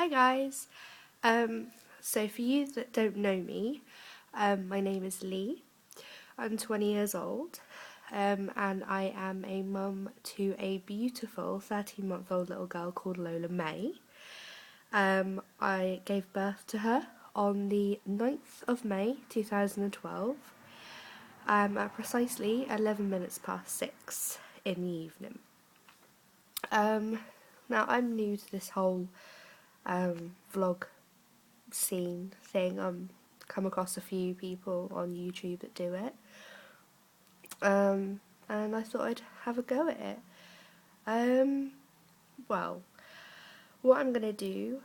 Hi guys. Um, so for you that don't know me, my name is Lee. I'm 20 years old, and I am a mum to a beautiful 13-month-old little girl called Lola May. I gave birth to her on the 9th of May 2012, at precisely 11 minutes past 6 in the evening. Now I'm new to this whole vlog scene thing. Come across a few people on YouTube that do it, and I thought I'd have a go at it. Well, what I'm gonna do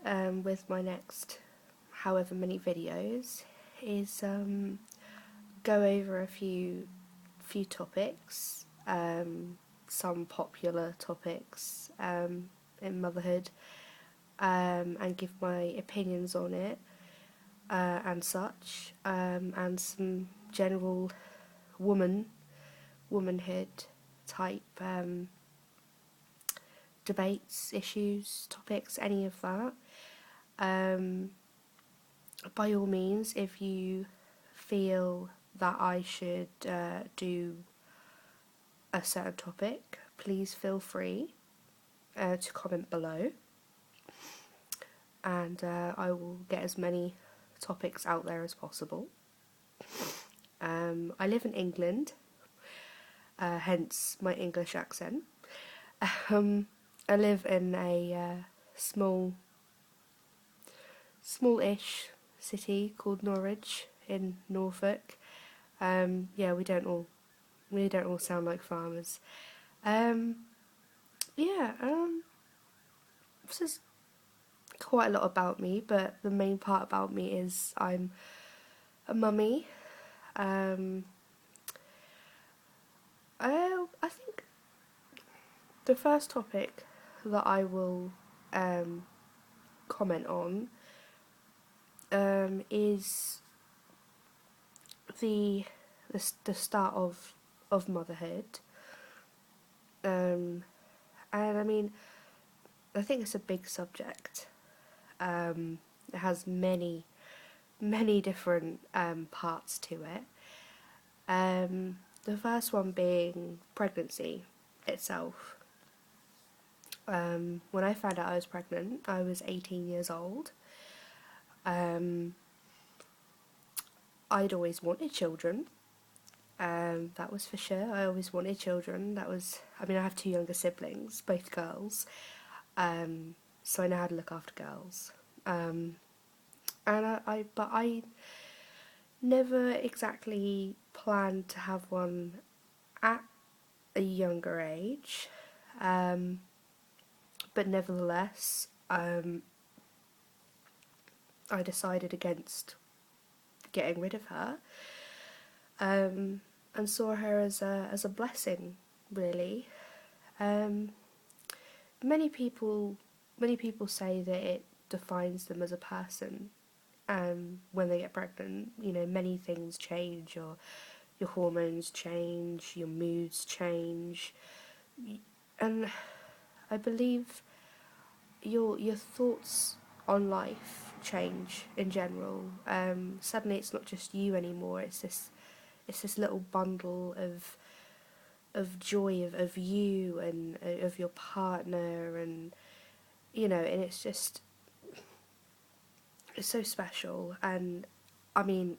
with my next however many videos is go over a few topics, some popular topics in motherhood, and give my opinions on it, and such, and some general womanhood type debates, issues, topics, any of that. By all means, if you feel that I should do a certain topic, please feel free to comment below, and I will get as many topics out there as possible. I live in England, hence my English accent. I live in a smallish city called Norwich in Norfolk. Yeah, we don't all sound like farmers. Yeah, this is quite a lot about me, but the main part about me is I'm a mummy. I think the first topic that I will comment on is the the start of motherhood. And I mean, I think it's a big subject. It has many different parts to it. The first one being pregnancy itself. When I found out I was pregnant, I was 18 years old. I'd always wanted children. That was for sure. I always wanted children. I mean, I have two younger siblings, both girls. So I know how to look after girls. But I never exactly planned to have one at a younger age. But nevertheless, I decided against getting rid of her, and saw her as a blessing, really. Um, many people say that it defines them as a person. When they get pregnant, you know, many things change. Your hormones change, your moods change, and I believe your thoughts on life change in general. Suddenly, it's not just you anymore. It's this little bundle of joy of you and of your partner, and you know, and it's so special. And I mean,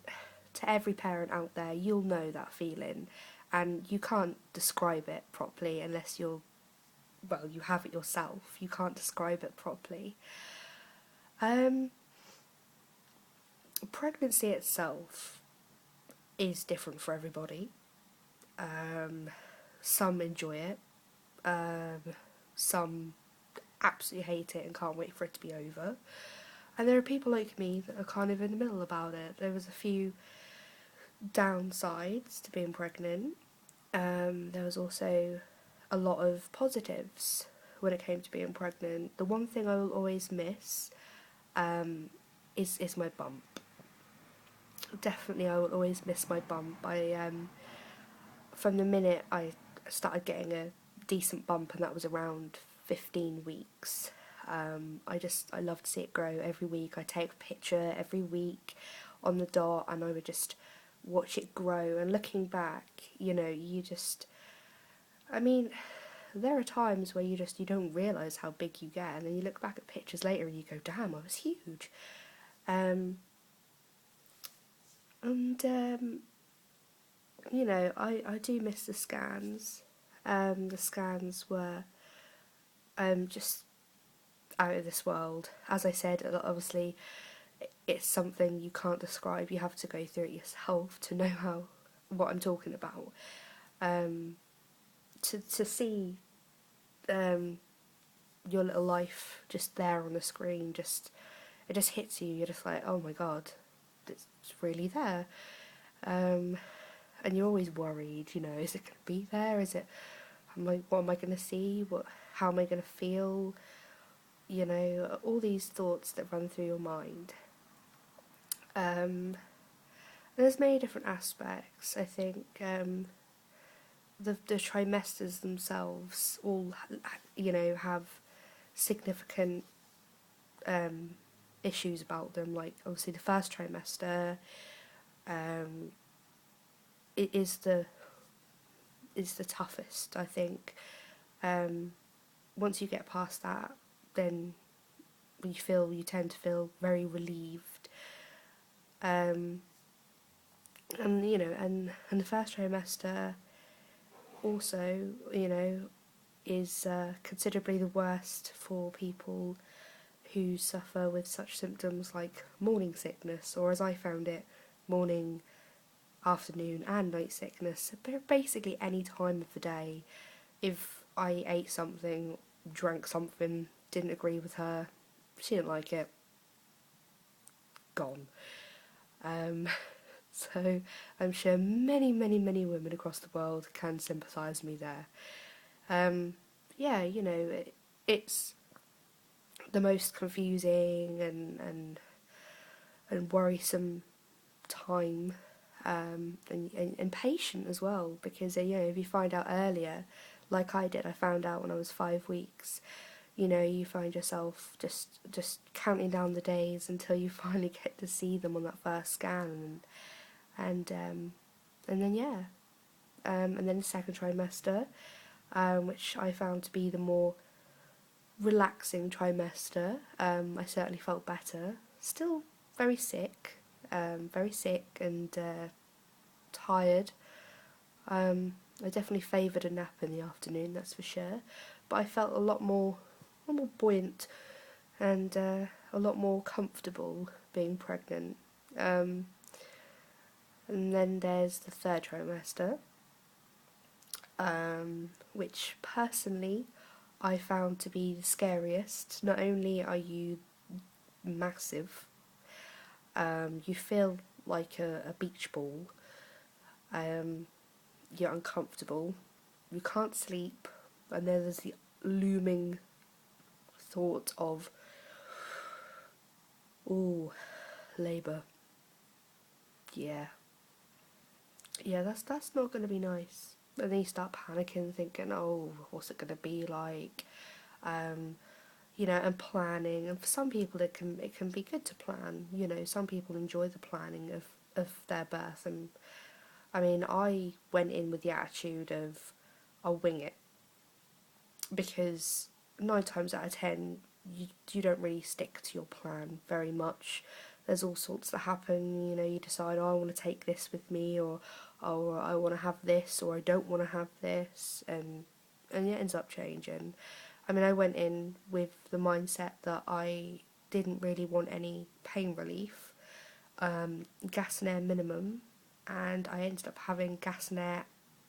to every parent out there, you'll know that feeling, and you can't describe it properly unless you have it yourself. You can't describe it properly. Pregnancy itself is different for everybody. Some enjoy it, some absolutely hate it and can't wait for it to be over. And there are people like me that are kind of in the middle about it. There was a few downsides to being pregnant. There was also a lot of positives when it came to being pregnant. The one thing I will always miss is my bump. Definitely, I will always miss my bump. From the minute I started getting a decent bump, and that was around 15 weeks, I love to see it grow every week. I take a picture every week on the dot, and I would just watch it grow. And looking back, I mean, there are times where you don't realise how big you get, and then you look back at pictures later and you go, damn, I was huge. Um, and I do miss the scans. The scans were just out of this world. As I said, obviously, it's something you can't describe. You have to go through it yourself to know what I'm talking about. To see your little life just there on the screen, it just hits you. You're just like, oh my god, it's really there. And you're always worried. Is it going to be there? What am I going to see? How am I going to feel? All these thoughts that run through your mind. There's many different aspects. I think the trimesters themselves all, have significant issues about them. Like, obviously, the first trimester, it is the toughest, I think. Once you get past that, then you tend to feel very relieved. And the first trimester also, is considerably the worst for people who suffer with such symptoms like morning sickness, or as I found it, morning, afternoon and night sickness. Basically any time of the day. If I ate something, drank something, didn't agree with her, she didn't like it, gone. So I'm sure many, many, many women across the world can sympathise with me there. It's the most confusing and worrisome time, and patient as well, because if you find out earlier, like I did, I found out when I was 5 weeks. You find yourself just counting down the days until you finally get to see them on that first scan, and then and then the second trimester, which I found to be the more relaxing trimester. I certainly felt better. Still very sick, and tired. I definitely favoured a nap in the afternoon, that's for sure. But I felt a lot more buoyant and a lot more comfortable being pregnant. And then there's the third trimester, which personally I found to be the scariest. Not only are you massive, you feel like a beach ball, you're uncomfortable, you can't sleep, and then there's the looming thought of, ooh, labour. Yeah, that's not going to be nice. And then you start panicking, thinking, oh, what's it going to be like? And planning. And for some people, it can be good to plan. Some people enjoy the planning of their birth. And I mean, I went in with the attitude of, I'll wing it, because 9 times out of 10, you don't really stick to your plan very much. There's all sorts that happen. You decide, oh, I want to take this with me, or oh, I want to have this, or I don't want to have this, and it ends up changing. I mean, I went in with the mindset that I didn't really want any pain relief, gas and air minimum, and I ended up having gas and air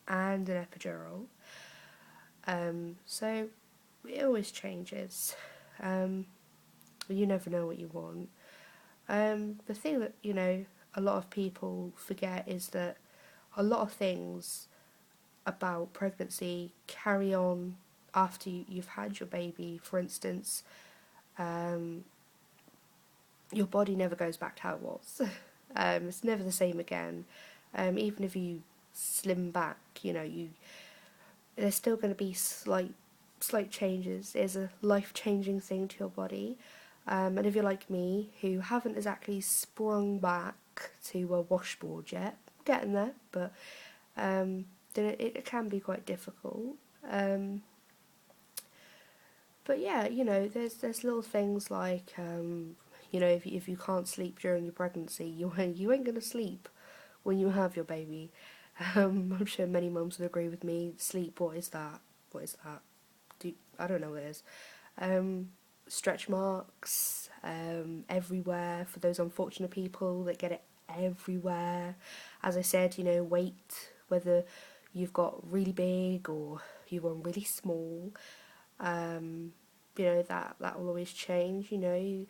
and an epidural. So it always changes. You never know what you want. The thing that, a lot of people forget is that a lot of things about pregnancy carry on after you've had your baby. For instance, your body never goes back to how it was. It's never the same again. Even if you slim back, there's still going to be slight slight changes is a life-changing thing to your body. And if you're like me, who haven't exactly sprung back to a washboard yet, getting there, but then it can be quite difficult. But yeah, you know, there's little things like, you know, if you can't sleep during your pregnancy, you ain't gonna sleep when you have your baby. I'm sure many mums would agree with me. Sleep, what is that? What is that? I don't know what it is. Stretch marks everywhere for those unfortunate people that get it everywhere. As I said, you know, weight, whether you've got really big or you've gone really small, you know, that will always change. You know,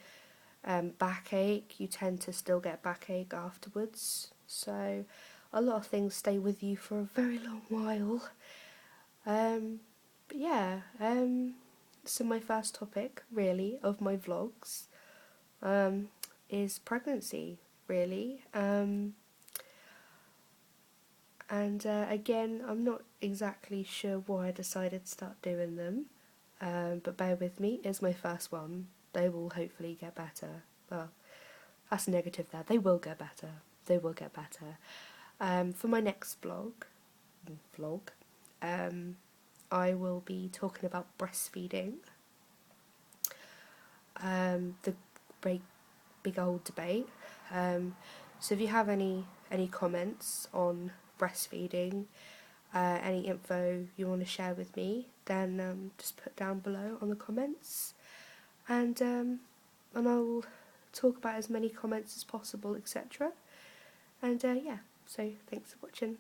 backache, you tend to still get backache afterwards. So a lot of things stay with you for a very long while. But yeah, so my first topic, really, of my vlogs is pregnancy, really. And again, I'm not exactly sure why I decided to start doing them, but bear with me, it's my first one. They will hopefully get better. Well, that's negative there. They will get better. They will get better. For my next vlog, I will be talking about breastfeeding. The big old debate. So if you have any comments on breastfeeding, any info you want to share with me, then just put down below on the comments, and I will talk about as many comments as possible, etc. And yeah, so thanks for watching.